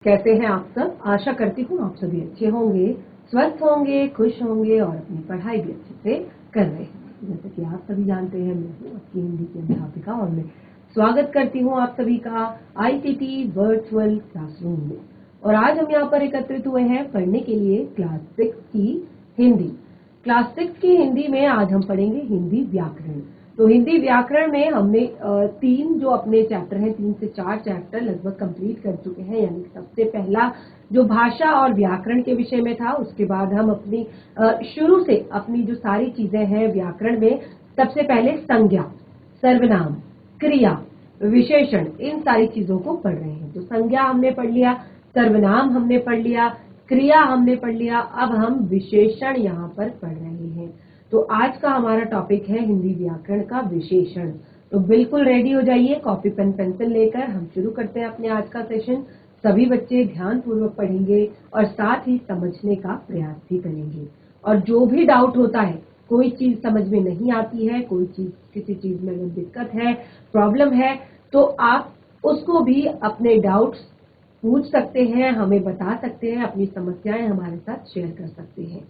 कैसे हैं आप सब। आशा करती हूँ आप सभी अच्छे होंगे, स्वस्थ होंगे, खुश होंगे और अपनी पढ़ाई भी अच्छे से कर रहे हैं। जैसे कि आप सभी जानते हैं, मैं हूँ आपकी हिंदी की अध्यापिका और मैं स्वागत करती हूँ आप सभी का आईसीटी वर्चुअल क्लासरूम में। और आज हम यहाँ पर एकत्रित हुए हैं पढ़ने के लिए क्लास 6 की हिंदी। क्लास 6 की हिंदी में आज हम पढ़ेंगे हिंदी व्याकरण। तो हिंदी व्याकरण में हमने 3 जो अपने चैप्टर हैं, 3 से 4 चैप्टर लगभग कंप्लीट कर चुके हैं। यानी सबसे पहला जो भाषा और व्याकरण के विषय में था, उसके बाद हम अपनी शुरू से अपनी जो सारी चीजें हैं व्याकरण में, सबसे पहले संज्ञा, सर्वनाम, क्रिया, विशेषण, इन सारी चीजों को पढ़ रहे हैं। तो संज्ञा हमने पढ़ लिया, सर्वनाम हमने पढ़ लिया, क्रिया हमने पढ़ लिया, अब हम विशेषण यहाँ पर पढ़ रहे हैं। तो आज का हमारा टॉपिक है हिंदी व्याकरण का विशेषण। तो बिल्कुल रेडी हो जाइए, कॉपी पेन पेंसिल लेकर हम शुरू करते हैं अपने आज का सेशन। सभी बच्चे ध्यान पूर्वक पढ़ेंगे और साथ ही समझने का प्रयास भी करेंगे। और जो भी डाउट होता है, कोई चीज समझ में नहीं आती है, कोई चीज किसी चीज में अगर दिक्कत है, प्रॉब्लम है, तो आप उसको भी अपने डाउट्स पूछ सकते हैं, हमें बता सकते हैं, अपनी समस्याएं हमारे साथ शेयर कर सकते हैं।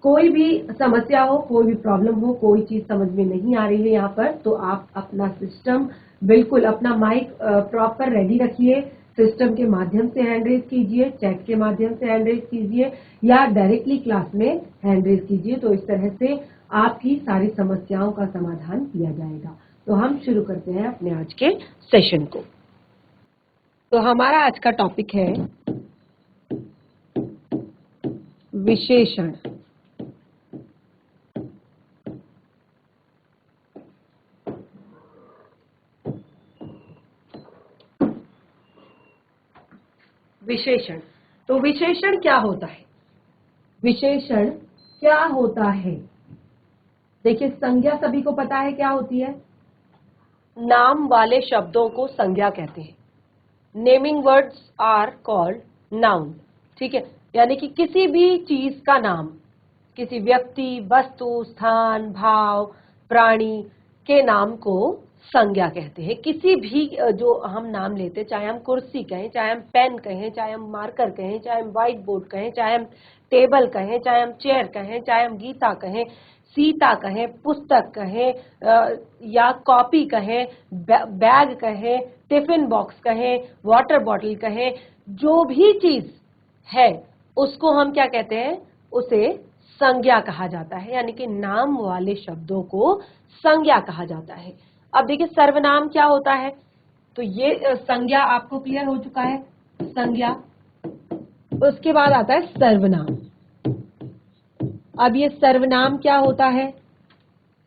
कोई भी समस्या हो, कोई भी प्रॉब्लम हो, कोई चीज समझ में नहीं आ रही है यहाँ पर, तो आप अपना सिस्टम बिल्कुल, अपना माइक प्रॉपर रेडी रखिए। सिस्टम के माध्यम से हैंड रेज कीजिए, चैट के माध्यम से हैंड रेज कीजिए या डायरेक्टली क्लास में हैंड रेज कीजिए। तो इस तरह से आपकी सारी समस्याओं का समाधान किया जाएगा। तो हम शुरू करते हैं अपने आज के सेशन को। तो हमारा आज का टॉपिक है विशेषण। विशेषण। तो विशेषण क्या होता है? विशेषण क्या होता है? देखिए, संज्ञा सभी को पता है क्या होती है। नाम वाले शब्दों को संज्ञा कहते हैं। Naming words are called noun. ठीक है, यानी कि किसी भी चीज का नाम, किसी व्यक्ति, वस्तु, स्थान, भाव, प्राणी के नाम को संज्ञा कहते हैं। किसी भी जो हम नाम लेते, चाहे हम कुर्सी कहें, चाहे हम पेन कहें, चाहे हम मार्कर कहें, चाहे हम व्हाइट बोर्ड कहें, चाहे हम टेबल कहें, चाहे हम चेयर कहें, चाहे हम गीता कहें, सीता कहें, पुस्तक कहें या कॉपी कहें, बैग कहें, टिफिन बॉक्स कहें, वाटर बॉटल कहें, जो भी चीज है उसको हम क्या कहते हैं? उसे संज्ञा कहा जाता है। यानी कि नाम वाले शब्दों को संज्ञा कहा जाता है। अब देखिए, सर्वनाम क्या होता है? तो ये संज्ञा आपको क्लियर हो चुका है, संज्ञा। उसके बाद आता है सर्वनाम। अब ये सर्वनाम क्या होता है?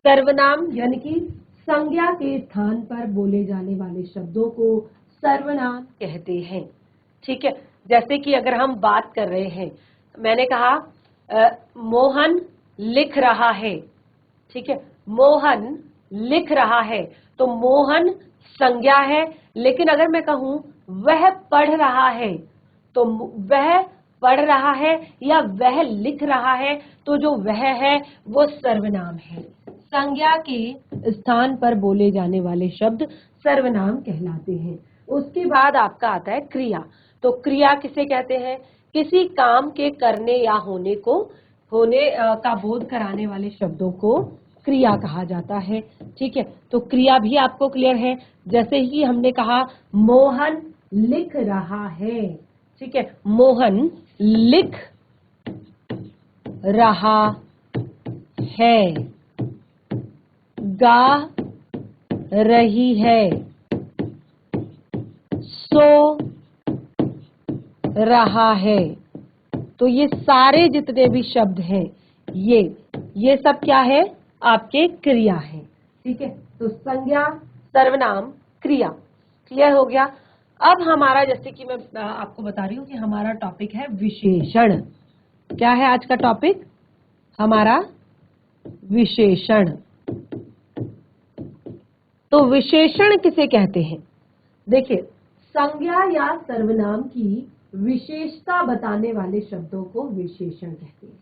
सर्वनाम यानी कि संज्ञा के स्थान पर बोले जाने वाले शब्दों को सर्वनाम कहते हैं। ठीक है, जैसे कि अगर हम बात कर रहे हैं, मैंने कहा मोहन लिख रहा है। ठीक है, मोहन लिख रहा है, तो मोहन संज्ञा है। लेकिन अगर मैं कहूं वह पढ़ रहा है, तो वह पढ़ रहा है या वह लिख रहा है, तो जो वह है वो सर्वनाम है। संज्ञा के स्थान पर बोले जाने वाले शब्द सर्वनाम कहलाते हैं। उसके बाद आपका आता है क्रिया। तो क्रिया किसे कहते हैं? किसी काम के करने या होने का बोध कराने वाले शब्दों को क्रिया कहा जाता है। ठीक है, तो क्रिया भी आपको क्लियर है। जैसे ही हमने कहा मोहन लिख रहा है। ठीक है, मोहन लिख रहा है, गा रही है, सो रहा है। तो ये सारे जितने भी शब्द हैं, ये सब क्या है? आपके क्रिया है। ठीक है, तो संज्ञा, सर्वनाम, क्रिया। क्लियर हो गया। अब हमारा, जैसे कि मैं आपको बता रही हूँ कि हमारा टॉपिक है विशेषण। क्या है आज का टॉपिक हमारा? विशेषण। तो विशेषण किसे कहते हैं? देखिए, संज्ञा या सर्वनाम की विशेषता बताने वाले शब्दों को विशेषण कहते हैं।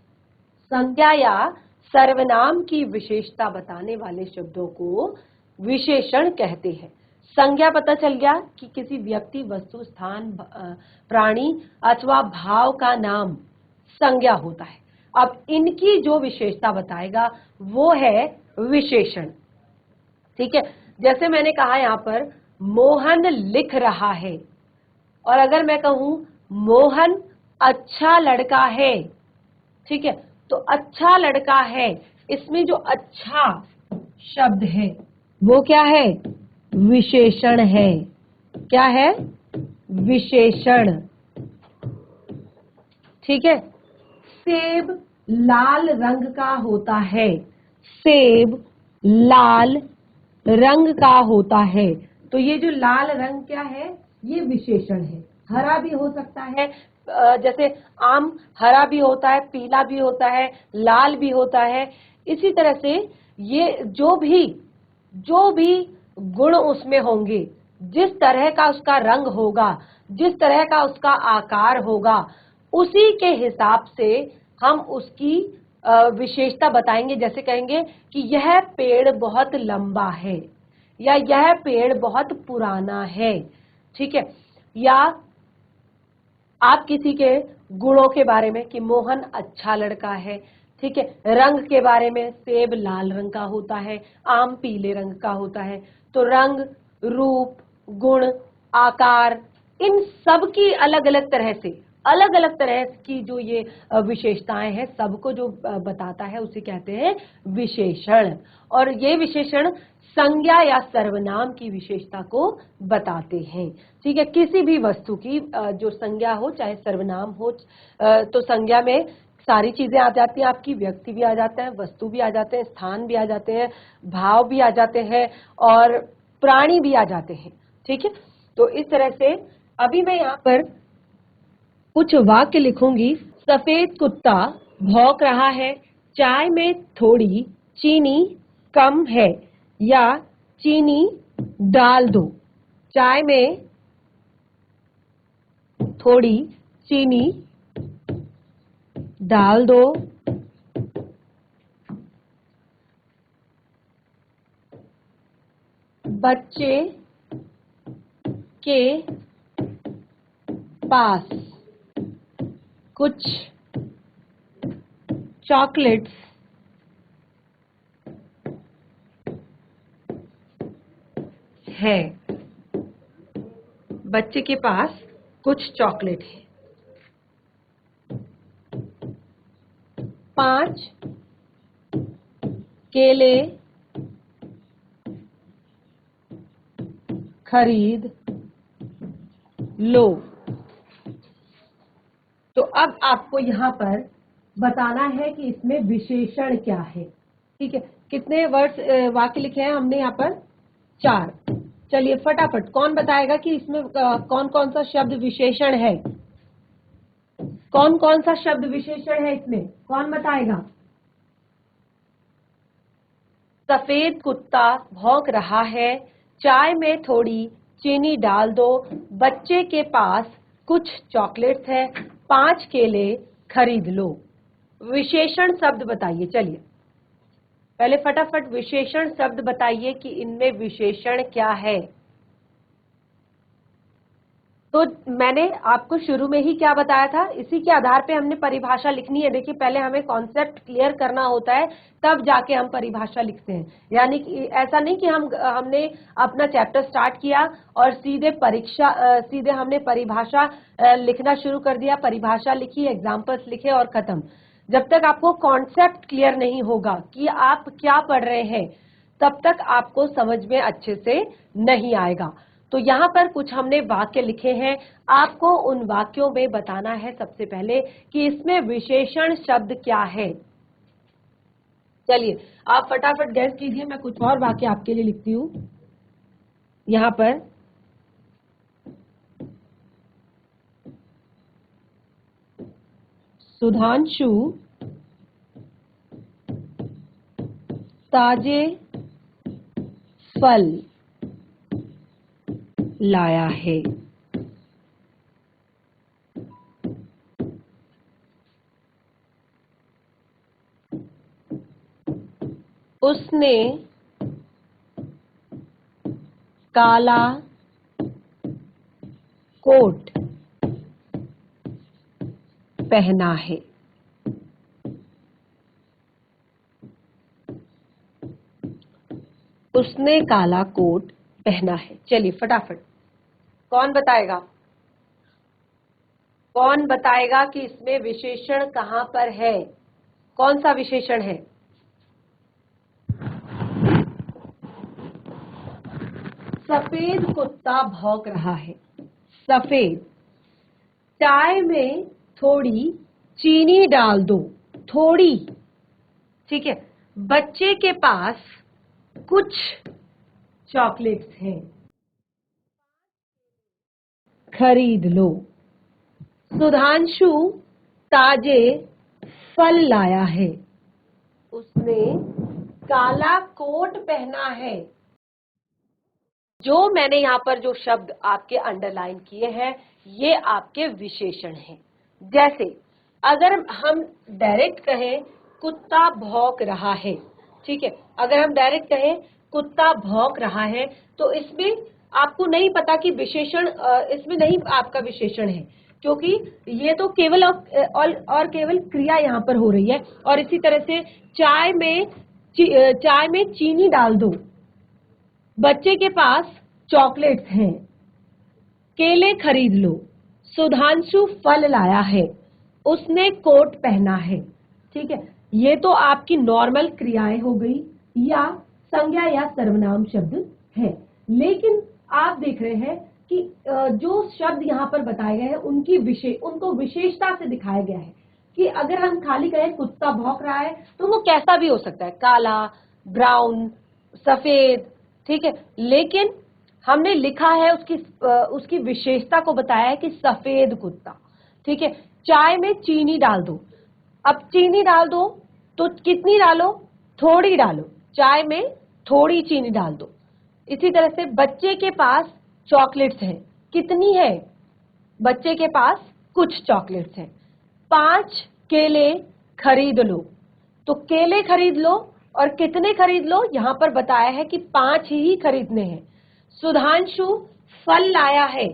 संज्ञा या सर्वनाम की विशेषता बताने वाले शब्दों को विशेषण कहते हैं। संज्ञा पता चल गया कि किसी व्यक्ति, वस्तु, स्थान, प्राणी अथवा भाव का नाम संज्ञा होता है। अब इनकी जो विशेषता बताएगा वो है विशेषण। ठीक है, जैसे मैंने कहा यहां पर मोहन लिख रहा है, और अगर मैं कहूं मोहन अच्छा लड़का है, ठीक है, तो अच्छा लड़का है, इसमें जो अच्छा शब्द है वो क्या है? विशेषण है। क्या है? विशेषण। ठीक है, सेब लाल रंग का होता है, सेब लाल रंग का होता है, तो ये जो लाल रंग क्या है? ये विशेषण है। हरा भी हो सकता है, जैसे आम हरा भी होता है, पीला भी होता है, लाल भी होता है। इसी तरह से ये जो भी गुण उसमें होंगे, जिस तरह का उसका रंग होगा, जिस तरह का उसका आकार होगा, उसी के हिसाब से हम उसकी विशेषता बताएंगे। जैसे कहेंगे कि यह पेड़ बहुत लंबा है, या यह पेड़ बहुत पुराना है। ठीक है, या आप किसी के गुणों के बारे में कि मोहन अच्छा लड़का है, ठीक है, रंग के बारे में सेब लाल रंग का होता है, आम पीले रंग का होता है, तो रंग, रूप, गुण, आकार, इन सब की अलग अलग तरह की जो ये विशेषताएं हैं, सबको जो बताता है उसे कहते हैं विशेषण। और ये विशेषण संज्ञा या सर्वनाम की विशेषता को बताते हैं। ठीक है, किसी भी वस्तु की जो संज्ञा हो चाहे सर्वनाम हो, तो संज्ञा में सारी चीजें आ जाती हैं आपकी, व्यक्ति भी आ जाते हैं, वस्तु भी आ जाते हैं, स्थान भी आ जाते हैं, भाव भी आ जाते हैं, और प्राणी भी आ जाते हैं। ठीक है, तो इस तरह से अभी मैं यहाँ पर कुछ वाक्य लिखूंगी। सफेद कुत्ता भौंक रहा है, चाय में थोड़ी चीनी कम है, या चीनी डाल दो। चाय में थोड़ी चीनी डाल दो। बच्चे के पास कुछ चॉकलेट्स है। बच्चे के पास कुछ चॉकलेट है। 5 केले खरीद लो। तो अब आपको यहाँ पर बताना है कि इसमें विशेषण क्या है। ठीक है, कितने वर्ड्स वाक्य लिखे हैं हमने यहाँ पर? 4। चलिए फटाफट कौन बताएगा कि इसमें कौन कौन सा शब्द विशेषण है? कौन कौन सा शब्द विशेषण है इसमें? कौन बताएगा? सफेद कुत्ता भौंक रहा है, चाय में थोड़ी चीनी डाल दो, बच्चे के पास कुछ चॉकलेट्स है, 5 केले खरीद लो। विशेषण शब्द बताइए। चलिए पहले फटाफट विशेषण शब्द बताइए कि इनमें विशेषण क्या है। तो मैंने आपको शुरू में ही क्या बताया था, इसी के आधार पे हमने परिभाषा लिखनी है। देखिए पहले हमें कॉन्सेप्ट क्लियर करना होता है, तब जाके हम परिभाषा लिखते हैं। यानी कि ऐसा नहीं कि हमने अपना चैप्टर स्टार्ट किया और सीधे हमने परिभाषा लिखना शुरू कर दिया, परिभाषा लिखी, एग्जाम्पल्स लिखे और खत्म। जब तक आपको कॉन्सेप्ट क्लियर नहीं होगा कि आप क्या पढ़ रहे हैं, तब तक आपको समझ में अच्छे से नहीं आएगा। तो यहाँ पर कुछ हमने वाक्य लिखे हैं, आपको उन वाक्यों में बताना है सबसे पहले कि इसमें विशेषण शब्द क्या है। चलिए आप फटाफट गैस कीजिए, मैं कुछ और वाक्य आपके लिए लिखती हूँ यहाँ पर। सुधांशु ताजे फल लाया है। उसने काला कोट पहना है। उसने काला कोट पहना है। चलिए फटाफट कौन बताएगा, कौन बताएगा कि इसमें विशेषण कहां पर है, कौन सा विशेषण है? सफेद कुत्ता भौंक रहा है। सफेद, चाय में थोड़ी चीनी डाल दो। थोड़ी, ठीक है। बच्चे के पास कुछ चॉकलेट्स हैं, खरीद लो। सुधांशु ताजे फल लाया है। उसने काला कोट पहना है। जो मैंने यहाँ पर जो शब्द आपके अंडरलाइन किए हैं ये आपके विशेषण हैं। जैसे अगर हम डायरेक्ट कहें कुत्ता भौंक रहा है, ठीक है, अगर हम डायरेक्ट कहें कुत्ता भौंक रहा है तो इसमें आपको नहीं पता कि विशेषण, इसमें नहीं आपका विशेषण है, क्योंकि ये तो केवल और केवल क्रिया यहाँ पर हो रही है। और इसी तरह से चाय में चीनी डाल दो। बच्चे के पास चॉकलेट्स हैं, केले खरीद लो। सुधांशु फल लाया है, उसने कोट पहना है। ठीक है, ये तो आपकी नॉर्मल क्रियाएं हो गई या संज्ञा या सर्वनाम शब्द है। लेकिन आप देख रहे हैं कि जो शब्द यहाँ पर बताए गए हैं उनको विशेषता से दिखाया गया है कि अगर हम खाली कहें कुत्ता भौंक रहा है तो वो कैसा भी हो सकता है, काला, ब्राउन, सफेद, ठीक है। लेकिन हमने लिखा है उसकी विशेषता को बताया है कि सफेद कुत्ता, ठीक है। चाय में चीनी डाल दो। अब चीनी डाल दो तो कितनी डालो? थोड़ी डालो। चाय में थोड़ी चीनी डाल दो। इसी तरह से बच्चे के पास चॉकलेट्स हैं, कितनी है? बच्चे के पास कुछ चॉकलेट्स हैं। 5 केले खरीद लो। तो केले खरीद लो और कितने खरीद लो? यहां पर बताया है कि 5 ही खरीदने हैं। सुधांशु फल लाया है,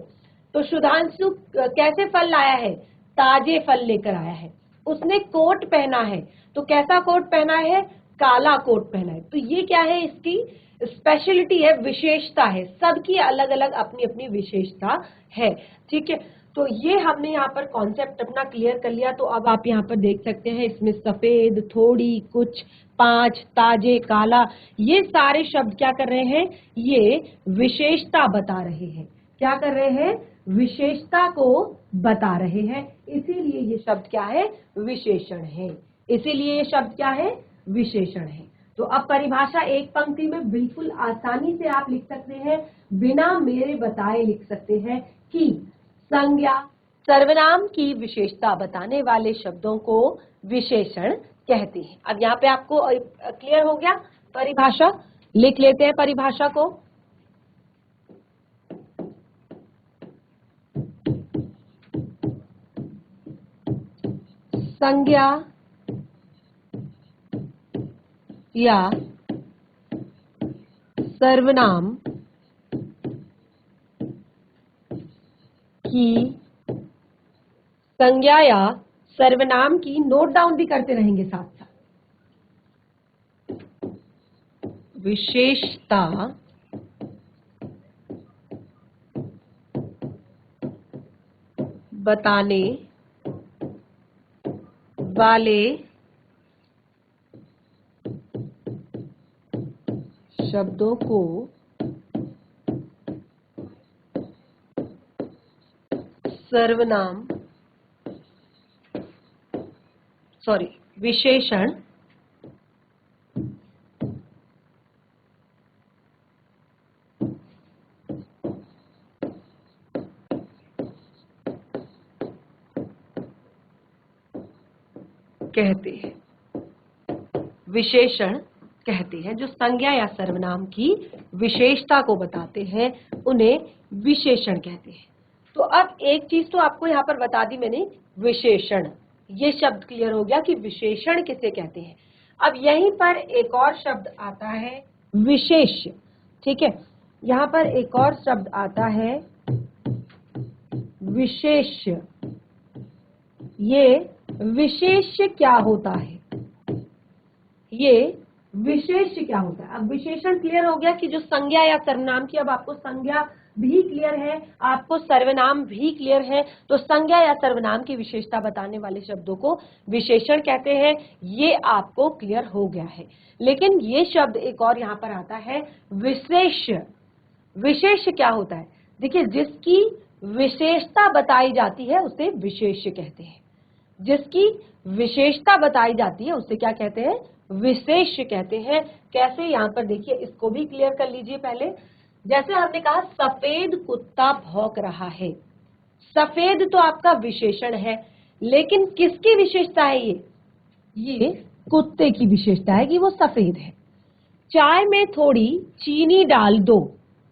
तो सुधांशु कैसे फल लाया है? ताजे फल लेकर आया है। उसने कोट पहना है, तो कैसा कोट पहना है? काला कोट पहना है। तो ये क्या है? इसकी स्पेशलिटी है, विशेषता है। सबकी अलग अलग अपनी अपनी विशेषता है, ठीक है। तो ये हमने यहाँ पर कॉन्सेप्ट अपना क्लियर कर लिया। तो अब आप यहाँ पर देख सकते हैं इसमें सफेद, थोड़ी, कुछ, 5, ताजे, काला, ये सारे शब्द क्या कर रहे हैं? ये विशेषता बता रहे हैं। क्या कर रहे हैं? विशेषता को बता रहे हैं। इसीलिए ये शब्द क्या है? विशेषण है। इसीलिए ये शब्द क्या है? विशेषण है। तो अब परिभाषा एक पंक्ति में बिल्कुल आसानी से आप लिख सकते हैं, बिना मेरे बताए लिख सकते हैं कि संज्ञा सर्वनाम की विशेषता बताने वाले शब्दों को विशेषण कहते हैं। अब यहाँ पे आपको क्लियर हो गया? परिभाषा लिख लेते हैं परिभाषा को। संज्ञा या सर्वनाम की संज्ञा या सर्वनाम की, नोट डाउन भी करते रहेंगे साथ साथ, विशेषता बताने वाले शब्दों को विशेषण कहते हैं। विशेषण कहते हैं जो संज्ञा या सर्वनाम की विशेषता को बताते हैं, उन्हें विशेषण कहते हैं। तो अब एक चीज तो आपको यहाँ पर बता दी मैंने, विशेषण, ये शब्द क्लियर हो गया कि विशेषण किसे कहते हैं। अब यहीं पर एक और शब्द आता है, विशेष्य, ठीक है। यहां पर एक और शब्द आता है विशेष्य। ये विशेष्य क्या होता है? ये विशेष्य क्या होता है? अब विशेषण क्लियर हो गया कि जो संज्ञा या सर्वनाम की, अब आपको संज्ञा भी क्लियर है, आपको सर्वनाम भी क्लियर है। तो संज्ञा या सर्वनाम की विशेषता बताने वाले शब्दों को विशेषण कहते हैं, ये आपको क्लियर हो गया है। लेकिन ये शब्द एक और यहाँ पर आता है विशेष्य। विशेष्य क्या होता है? देखिए, जिसकी विशेषता बताई जाती है उसे विशेष्य कहते हैं। जिसकी विशेषता बताई जाती है उससे क्या कहते हैं? विशेष्य कहते हैं। कैसे? यहाँ पर देखिए, इसको भी क्लियर कर लीजिए पहले। जैसे हमने कहा सफेद कुत्ता भौंक रहा है, सफेद तो आपका विशेषण है, लेकिन किसकी विशेषता है ये कुत्ते की विशेषता है कि वो सफेद है। चाय में थोड़ी चीनी डाल दो,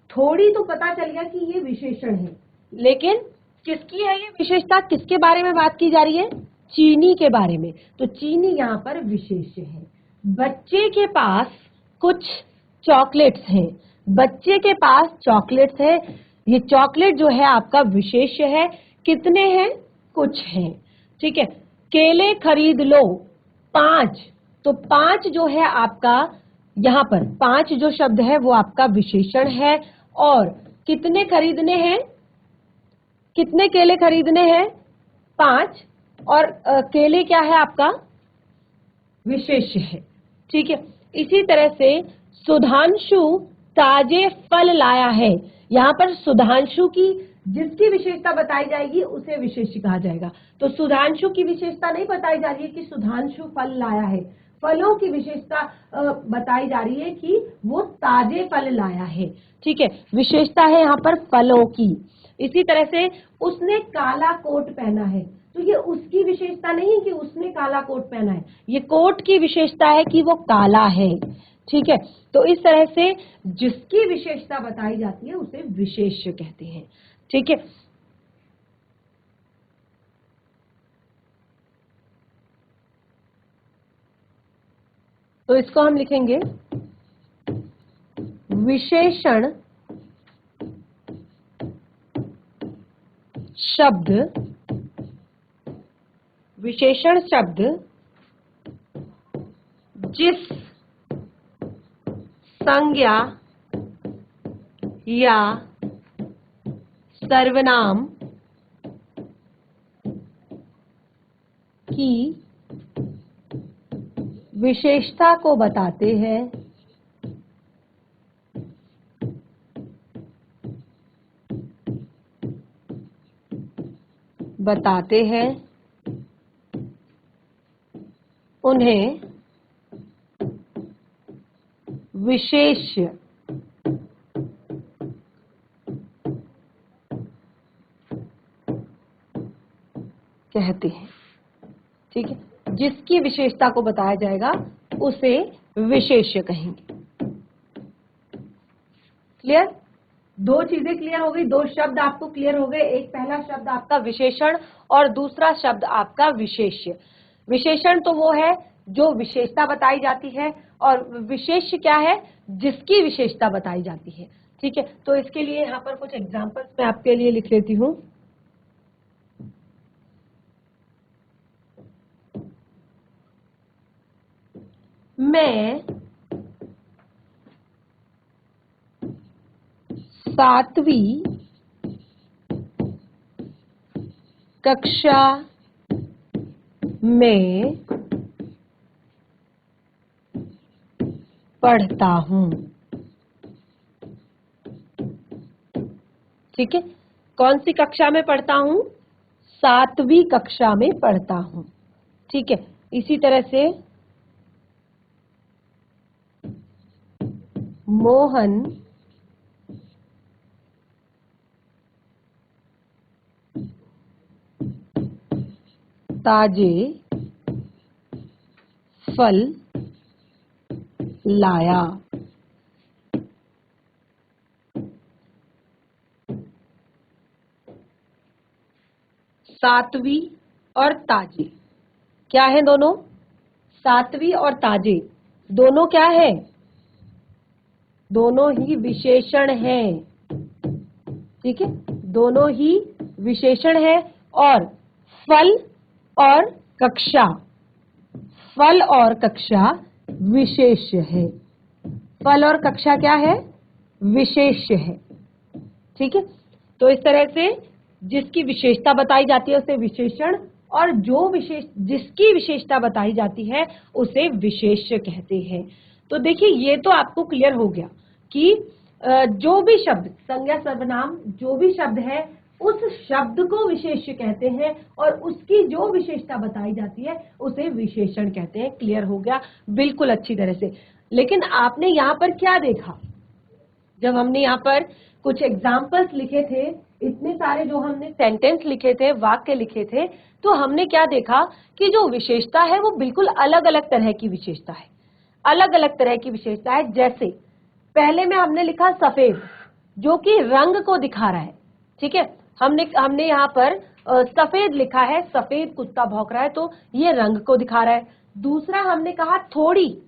थोड़ी तो पता चल गया कि ये विशेषण है, लेकिन किसकी है ये विशेषता? किसके बारे में बात की जा रही है? चीनी के बारे में। तो चीनी यहाँ पर विशेष्य है। बच्चे के पास कुछ चॉकलेट्स हैं, बच्चे के पास चॉकलेट्स है, ये चॉकलेट जो है आपका विशेष्य है। कितने हैं? कुछ हैं। ठीक है। केले खरीद लो 5, तो 5 जो है आपका, यहाँ पर 5 जो शब्द है वो आपका विशेषण है। और कितने खरीदने हैं? कितने केले खरीदने हैं? 5। और केले क्या है आपका? विशेष्य है। ठीक है। इसी तरह से सुधांशु ताजे फल लाया है। यहाँ पर सुधांशु की जिसकी विशेषता बताई जाएगी उसे विशेष्य कहा जाएगा। तो सुधांशु की विशेषता नहीं बताई जा रही है कि सुधांशु फल लाया है, फलों की विशेषता बताई जा रही है कि वो ताजे फल लाया है। ठीक है। विशेषता है यहाँ पर फलों की। इसी तरह से उसने काला कोट पहना है, तो ये उसकी विशेषता नहीं कि उसने काला कोट पहना है, ये कोट की विशेषता है कि वो काला है। ठीक है। तो इस तरह से जिसकी विशेषता बताई जाती है उसे विशेष्य कहते हैं। ठीक है। तो इसको हम लिखेंगे विशेषण शब्द, विशेषण शब्द जिस संज्ञा या सर्वनाम की विशेषता को बताते हैं, उन्हें विशेष्य कहते हैं। ठीक है। जिसकी विशेषता को बताया जाएगा उसे विशेष्य कहेंगे। क्लियर? दो चीजें क्लियर हो गई, दो शब्द आपको क्लियर हो गए। एक पहला शब्द आपका विशेषण और दूसरा शब्द आपका विशेष्य। विशेषण तो वो है जो विशेषता बताई जाती है, और विशेष्य क्या है? जिसकी विशेषता बताई जाती है। ठीक है। तो इसके लिए यहाँ पर कुछ एग्जांपल्स मैं आपके लिए लिख लेती हूँ। मैं 7वीं कक्षा में पढ़ता हूँ। ठीक है। कौन सी कक्षा में पढ़ता हूँ? 7वीं कक्षा में पढ़ता हूँ। ठीक है। इसी तरह से मोहन ताजे फल लाया। सातवीं और ताजे क्या है? दोनों 7वीं और ताजे दोनों क्या है? दोनों ही विशेषण हैं, ठीक है, दोनों ही विशेषण है। और फल और कक्षा, फल और कक्षा विशेष्य है। फल और कक्षा क्या है? विशेष्य है, ठीक है। तो इस तरह से जिसकी विशेषता बताई जाती है उसे विशेषण, और जिसकी विशेषता बताई जाती है उसे विशेष्य कहते हैं। तो देखिए ये तो आपको क्लियर हो गया कि जो भी शब्द, संज्ञा सर्वनाम जो भी शब्द है उस शब्द को विशेष्य कहते हैं, और उसकी जो विशेषता बताई जाती है उसे विशेषण कहते हैं। क्लियर हो गया बिल्कुल अच्छी तरह से। लेकिन आपने यहाँ पर क्या देखा, जब हमने यहाँ पर कुछ एग्जाम्पल्स लिखे थे, इतने सारे जो हमने सेंटेंस लिखे थे, वाक्य लिखे थे, तो हमने क्या देखा कि जो विशेषता है वो बिल्कुल अलग अलग तरह की विशेषता है, अलग अलग तरह की विशेषता है। जैसे पहले में हमने लिखा सफेद, जो कि रंग को दिखा रहा है, ठीक है। हमने यहाँ पर सफेद लिखा है, सफेद कुत्ता भौंक रहा है, तो ये रंग को दिखा रहा है। दूसरा हमने कहा थोड़ी,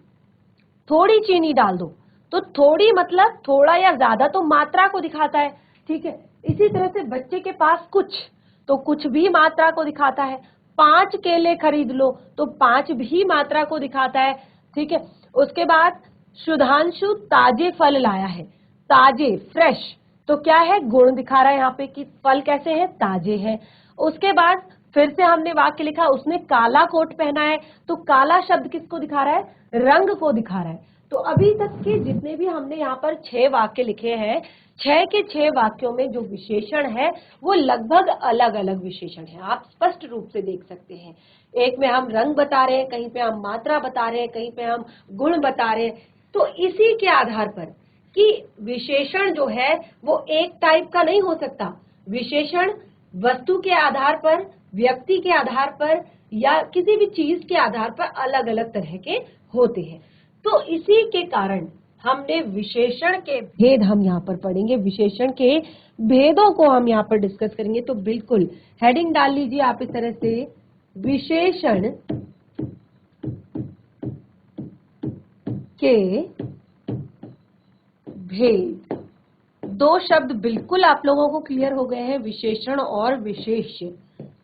थोड़ी चीनी डाल दो, तो थोड़ी मतलब थोड़ा या ज्यादा, तो मात्रा को दिखाता है, ठीक है। इसी तरह से बच्चे के पास कुछ, तो कुछ भी मात्रा को दिखाता है। 5 केले खरीद लो, तो 5 भी मात्रा को दिखाता है, ठीक है। उसके बाद सुधांशु ताजे फल लाया है, ताजे फ्रेश, तो क्या है? गुण दिखा रहा है यहाँ पे कि फल कैसे हैं? ताजे हैं। उसके बाद फिर से हमने वाक्य लिखा, उसने काला कोट पहना है, तो काला शब्द किसको दिखा रहा है? रंग को दिखा रहा है। तो अभी तक के जितने भी हमने यहाँ पर 6 वाक्य लिखे हैं, 6 के 6 वाक्यों में जो विशेषण है वो लगभग अलग अलग विशेषण है, आप स्पष्ट रूप से देख सकते हैं। एक में हम रंग बता रहे हैं, कहीं पे हम मात्रा बता रहे हैं, कहीं पे हम गुण बता रहे हैं। तो इसी के आधार पर कि विशेषण जो है वो एक टाइप का नहीं हो सकता, विशेषण वस्तु के आधार पर, व्यक्ति के आधार पर, या किसी भी चीज के आधार पर अलग अलग तरह के होते हैं। तो इसी के कारण हमने विशेषण के भेद हम यहाँ पर पढ़ेंगे, विशेषण के भेदों को हम यहाँ पर डिस्कस करेंगे। तो बिल्कुल हेडिंग डाल लीजिए आप इस तरह से, विशेषण के भेद। 2 शब्द बिल्कुल आप लोगों को क्लियर हो गए हैं, विशेषण और विशेष्य,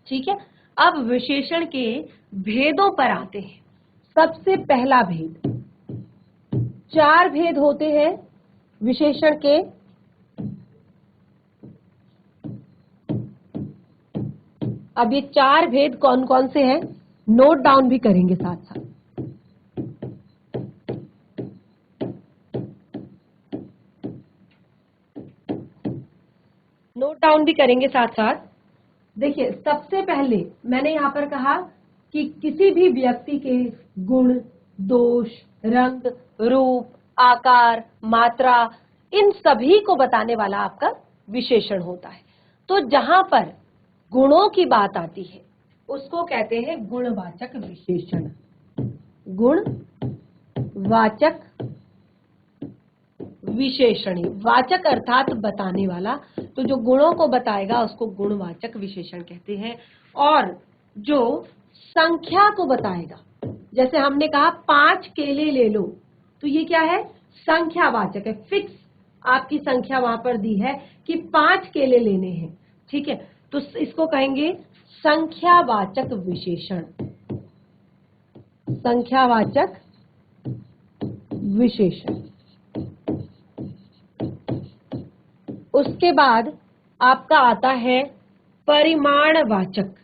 ठीक है। अब विशेषण के भेदों पर आते हैं। सबसे पहला भेद, 4 भेद होते हैं विशेषण के। अब ये 4 भेद कौन कौन से हैं नोट डाउन भी करेंगे साथ साथ। नोट डाउन भी करेंगे साथ साथ। देखिए सबसे पहले मैंने यहाँ पर कहा कि किसी भी व्यक्ति के गुण, दोष, रंग, रूप, आकार, मात्रा, इन सभी को बताने वाला आपका विशेषण होता है। तो जहां पर गुणों की बात आती है उसको कहते हैं गुणवाचक विशेषण। गुणवाचक विशेषण, वाचक अर्थात बताने वाला, तो जो गुणों को बताएगा उसको गुणवाचक विशेषण कहते हैं। और जो संख्या को बताएगा, जैसे हमने कहा 5 केले ले लो, तो ये क्या है? संख्यावाचक है, फिक्स आपकी संख्या वहां पर दी है कि 5 केले लेने हैं, ठीक है। तो इसको कहेंगे संख्यावाचक विशेषण, संख्यावाचक विशेषण। उसके बाद आपका आता है परिमाणवाचक,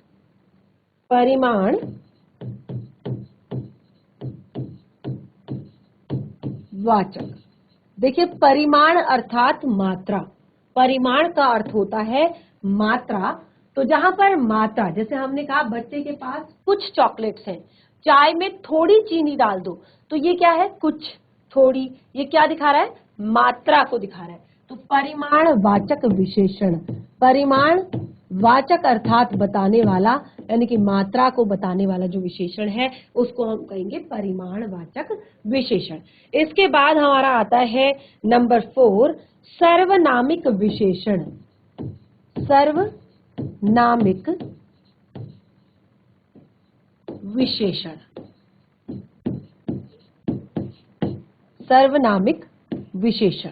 परिमाण वाचक। देखिए परिमाण अर्थात मात्रा, परिमाण का अर्थ होता है मात्रा। तो जहां पर मात्रा, जैसे हमने कहा बच्चे के पास कुछ चॉकलेट्स हैं, चाय में थोड़ी चीनी डाल दो, तो ये क्या है? कुछ, थोड़ी, ये क्या दिखा रहा है? मात्रा को दिखा रहा है। तो परिमाण वाचक विशेषण, परिमाण वाचक अर्थात बताने वाला, यानी कि मात्रा को बताने वाला जो विशेषण है उसको हम कहेंगे परिमाणवाचक विशेषण। इसके बाद हमारा आता है नंबर 4, सर्वनामिक विशेषण। सर्वनामिक विशेषण, सर्वनामिक विशेषण।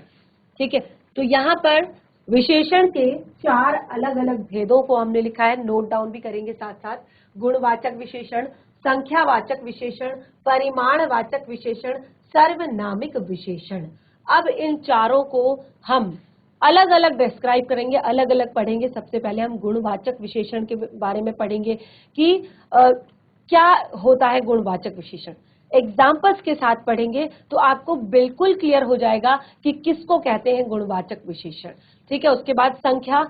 ठीक है, तो यहाँ पर विशेषण के 4 अलग अलग भेदों को हमने लिखा है, नोट डाउन भी करेंगे साथ साथ। गुणवाचक विशेषण, संख्यावाचक विशेषण, परिमाणवाचक विशेषण, सर्वनामिक विशेषण। अब इन चारों को हम अलग अलग डिस्क्राइब करेंगे, अलग अलग पढ़ेंगे। सबसे पहले हम गुणवाचक विशेषण के बारे में पढ़ेंगे कि क्या होता है गुणवाचक विशेषण। एग्जाम्पल्स के साथ पढ़ेंगे तो आपको बिल्कुल क्लियर हो जाएगा कि किसको कहते हैं गुणवाचक विशेषण। ठीक है, उसके बाद संख्या,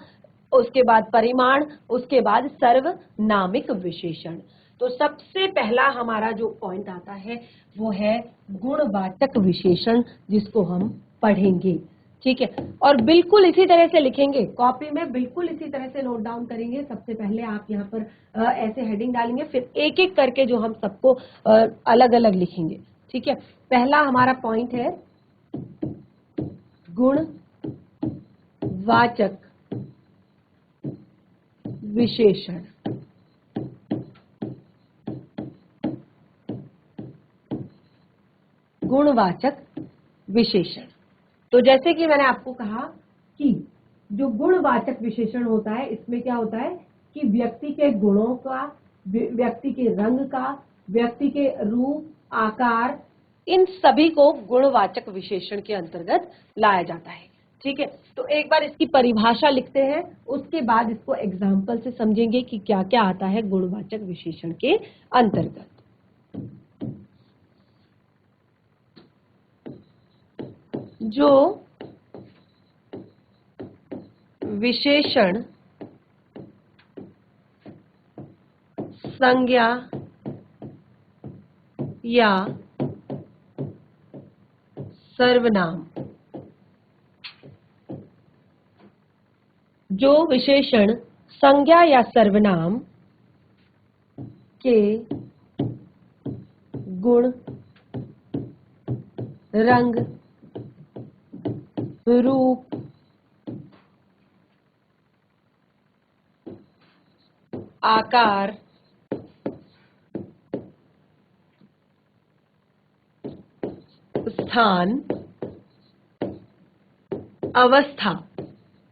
उसके बाद परिमाण, उसके बाद सर्वनामिक विशेषण। तो सबसे पहला हमारा जो पॉइंट आता है वो है गुणवाचक विशेषण, जिसको हम पढ़ेंगे। ठीक है, और बिल्कुल इसी तरह से लिखेंगे कॉपी में, बिल्कुल इसी तरह से नोट डाउन करेंगे। सबसे पहले आप यहाँ पर ऐसे हेडिंग डालेंगे, फिर एक एक करके जो हम सबको अलग अलग लिखेंगे। ठीक है, पहला हमारा पॉइंट है गुणवाचक विशेषण। गुणवाचक विशेषण, तो जैसे कि मैंने आपको कहा कि जो गुणवाचक विशेषण होता है, इसमें क्या होता है कि व्यक्ति के गुणों का, व्यक्ति के रंग का, व्यक्ति के रूप, आकार, इन सभी को गुणवाचक विशेषण के अंतर्गत लाया जाता है। ठीक है, तो एक बार इसकी परिभाषा लिखते हैं, उसके बाद इसको एग्जाम्पल से समझेंगे कि क्या क्या आता है गुणवाचक विशेषण के अंतर्गत। जो विशेषण संज्ञा या सर्वनाम, जो विशेषण संज्ञा या सर्वनाम के गुण, रंग, रूप, आकार, स्थान, अवस्था,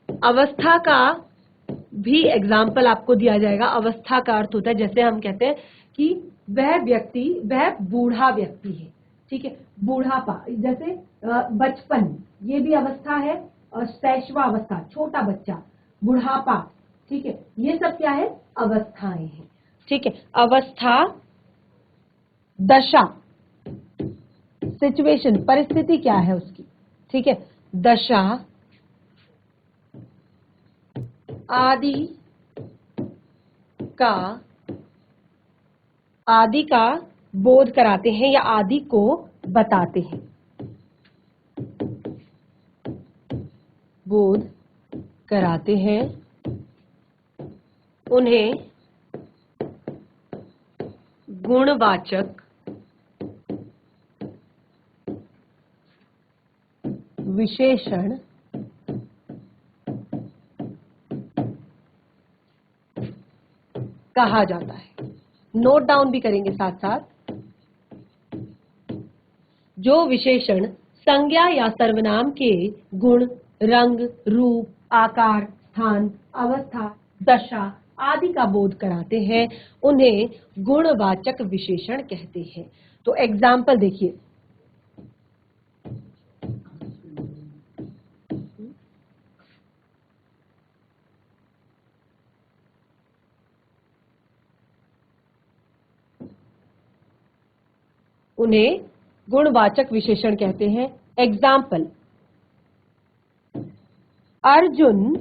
अवस्था का भी एग्जाम्पल आपको दिया जाएगा। अवस्था का अर्थ होता है, जैसे हम कहते हैं कि वह व्यक्ति, वह बूढ़ा व्यक्ति है। ठीक है, बूढ़ापा, जैसे बचपन, ये भी अवस्था है, और शैशवा अवस्था, छोटा बच्चा, बुढ़ापा। ठीक है, ये सब क्या है, अवस्थाएं हैं। ठीक है, अवस्था, दशा, सिचुएशन, परिस्थिति क्या है उसकी। ठीक है, दशा, आदि का बोध कराते हैं या आदि को बताते हैं, बोध कराते हैं, उन्हें गुणवाचक विशेषण कहा जाता है। नोट डाउन भी करेंगे साथ साथ। जो विशेषण संज्ञा या सर्वनाम के गुण, रंग, रूप, आकार, स्थान, अवस्था, दशा आदि का बोध कराते हैं, उन्हें गुणवाचक विशेषण कहते हैं। तो एग्जाम्पल देखिए, उन्हें गुणवाचक विशेषण कहते हैं। एग्जाम्पल, अर्जुन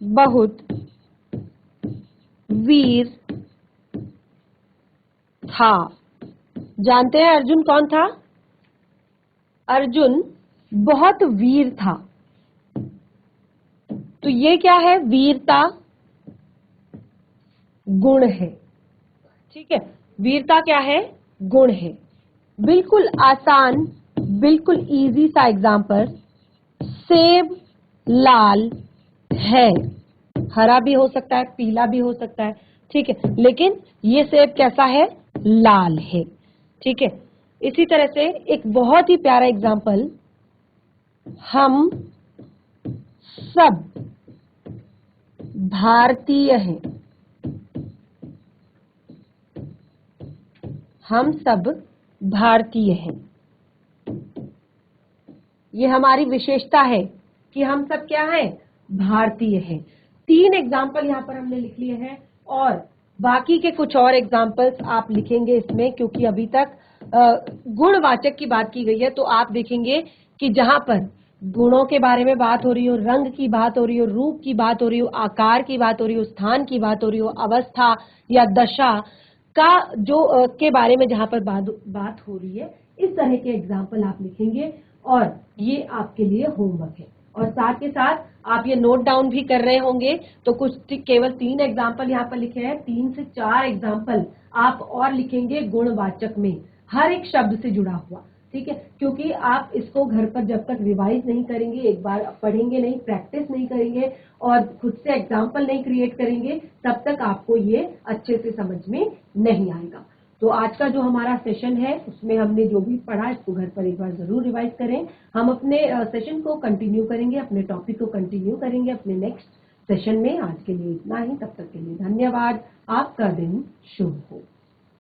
बहुत वीर था। जानते हैं अर्जुन कौन था? अर्जुन बहुत वीर था। तो ये क्या है, वीरता गुण है। ठीक है, वीरता क्या है, गुण है। बिल्कुल आसान, बिल्कुल इजी सा एग्जाम्पल, सेब लाल है, हरा भी हो सकता है, पीला भी हो सकता है। ठीक है, लेकिन ये सेब कैसा है, लाल है। ठीक है, इसी तरह से एक बहुत ही प्यारा एग्जाम्पल, हम सब भारतीय हैं। हम सब भारतीय हैं, ये हमारी विशेषता है कि हम सब क्या हैं, भारतीय हैं। 3 एग्जाम्पल यहां पर हमने लिख लिए हैं और बाकी के कुछ और एग्जाम्पल्स आप लिखेंगे इसमें, क्योंकि अभी तक गुणवाचक की बात की गई है। तो आप देखेंगे कि जहां पर गुणों के बारे में बात हो रही हो, रंग की बात हो रही हो, रूप की बात हो रही हो, आकार की बात हो रही हो, स्थान की बात हो रही हो, अवस्था या दशा का जो के बारे में जहां पर बात हो रही है, इस तरह के एग्जाम्पल आप लिखेंगे और ये आपके लिए होमवर्क है। और साथ के साथ आप ये नोट डाउन भी कर रहे होंगे। तो कुछ केवल 3 एग्जाम्पल यहाँ पर लिखे हैं, 3 से 4 एग्जाम्पल आप और लिखेंगे गुणवाचक में, हर एक शब्द से जुड़ा हुआ। ठीक है, क्योंकि आप इसको घर पर जब तक रिवाइज नहीं करेंगे, एक बार पढ़ेंगे नहीं, प्रैक्टिस नहीं करेंगे और खुद से एग्जाम्पल नहीं क्रिएट करेंगे, तब तक आपको ये अच्छे से समझ में नहीं आएगा। तो आज का जो हमारा सेशन है उसमें हमने जो भी पढ़ा इसको घर पर एक बार जरूर रिवाइज करें। हम अपने सेशन को कंटिन्यू करेंगे, अपने टॉपिक को कंटिन्यू करेंगे अपने नेक्स्ट सेशन में। आज के लिए इतना ही, तब तक के लिए धन्यवाद। आपका दिन शुभ हो।